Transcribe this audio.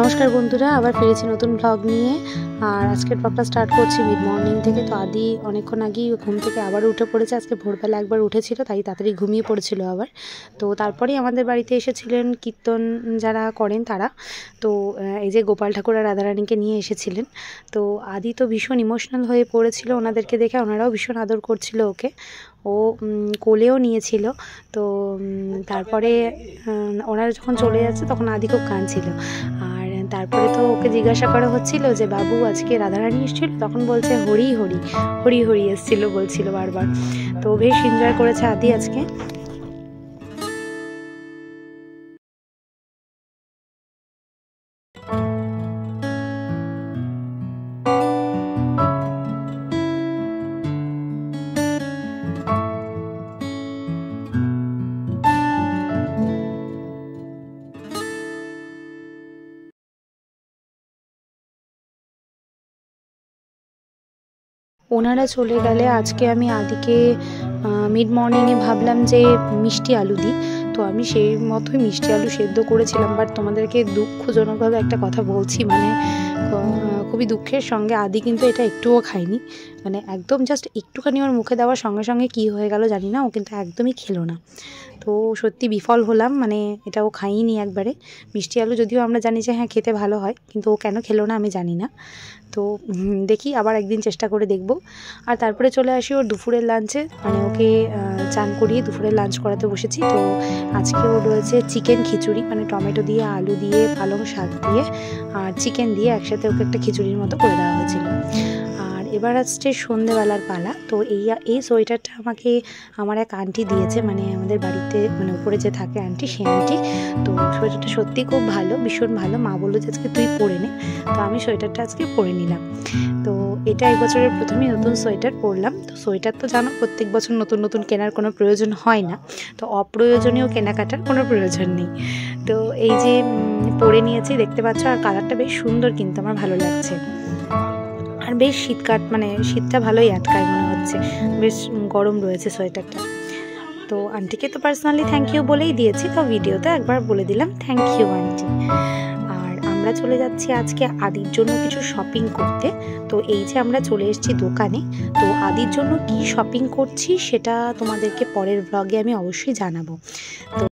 নমস্কার বন্ধুরা, আবার ফিরেছি নতুন ব্লগ নিয়ে। আর আজকের ব্লগটা স্টার্ট করছি মিড মর্নিং থেকে। তো আদি অনেকক্ষণ আগেই ঘুম থেকে আবার উঠে পড়েছে। আজকে ভোরবেলা একবার উঠেছিল, তাই তাড়াতাড়ি ঘুমিয়ে পড়েছিল আবার। তো তারপরেই আমাদের বাড়িতে এসেছিলেন কীর্তন যারা করেন তারা। তো এই যে গোপাল ঠাকুর আর রাধারানীকে নিয়ে এসেছিলেন। তো আদি তো ভীষণ ইমোশনাল হয়ে পড়েছিল ওনাদেরকে দেখে। ওনারাও ভীষণ আদর করছিল ওকে, ও কোলেও নিয়েছিল। তো তারপরে ওনারা যখন চলে যাচ্ছে তখন আদি খুব কাঁদছিল। আর তারপরে তো ওকে জিজ্ঞাসা করা হচ্ছিল যে বাবু আজকে রাধারানী এসেছিল, তখন বলছে হরি হরি হরি হরি এসেছিল বলছিল বারবার। তো বেশ এনজয় করেছে আদি আজকে। ওনারা চলে গেলে আজকে আমি আদিকে মিড মর্নিংয়ে ভাবলাম যে মিষ্টি আলু দিই। তো আমি সেই মতোই মিষ্টি আলু সেদ্ধ করেছিলাম। বাট তোমাদেরকে দুঃখজনকভাবে একটা কথা বলছি, মানে খুবই দুঃখের সঙ্গে আদি কিন্তু এটা একটুও খায়নি। মানে একদম জাস্ট একটুখানি ওর মুখে দেওয়ার সঙ্গে সঙ্গে কী হয়ে গেল জানি না, ও কিন্তু একদমই খেলো না। তো সত্যি বিফল হলাম, মানে এটা ও খাইনি একবারে। মিষ্টি আলু যদিও আমরা জানি যে হ্যাঁ খেতে ভালো হয়, কিন্তু ও কেন খেলো না আমি জানি না। তো দেখি আবার একদিন চেষ্টা করে দেখব। আর তারপরে চলে আসি ওর দুপুরের লাঞ্চে, মানে ওকে চান করিয়ে দুপুরের লাঞ্চ করাতে বসেছি। তো আজকে ওর রয়েছে চিকেন খিচুড়ি, মানে টমেটো দিয়ে আলু দিয়ে পালং শাক দিয়ে আর চিকেন দিয়ে একসাথে ওকে একটা খিচুড়ির মতো করে দেওয়া হয়েছিল। আর এবার আসছে সন্ধেবেলার পালা। তো এই সোয়েটারটা আমাকে আমার এক আন্টি দিয়েছে, মানে আমাদের বাড়িতে মানে উপরে যে থাকে আন্টি, সে আন্টি। তো সোয়েটারটা সত্যি খুব ভালো, ভীষণ ভালো। মা বললো যে আজকে তুই পরে নে। তো আমি সোয়েটারটা আজকে পরে নিলাম। তো এটা এই বছরের প্রথমেই নতুন সোয়েটার পরলাম। তো সোয়েটার তো জানো প্রত্যেক বছর নতুন নতুন কেনার কোনো প্রয়োজন হয় না, তো অপ্রয়োজনীয় কেনাকাটার কোনো প্রয়োজন নেই। তো এই যে পরে নিয়েছি দেখতে পাচ্ছ, আর কালারটা বেশ সুন্দর, কিন্তু আমার ভালো লাগছে। আর বেশ মানে শীতটা ভালোই আটকায় মনে হচ্ছে, বেশ গরম রয়েছে সোয়েটারটা। তো আন্টিকে তো পার্সোনালি থ্যাংক ইউ বলেই দিয়েছি, তো ভিডিওতে একবার বলে দিলাম থ্যাংক ইউ আন্টি। আর আমরা চলে যাচ্ছি আজকে আদির জন্য কিছু শপিং করতে। তো এই যে আমরা চলে এসেছি দোকানে। তো আদির জন্য কি শপিং করছি সেটা তোমাদেরকে পরের ব্লগে আমি অবশ্যই জানাবো। তো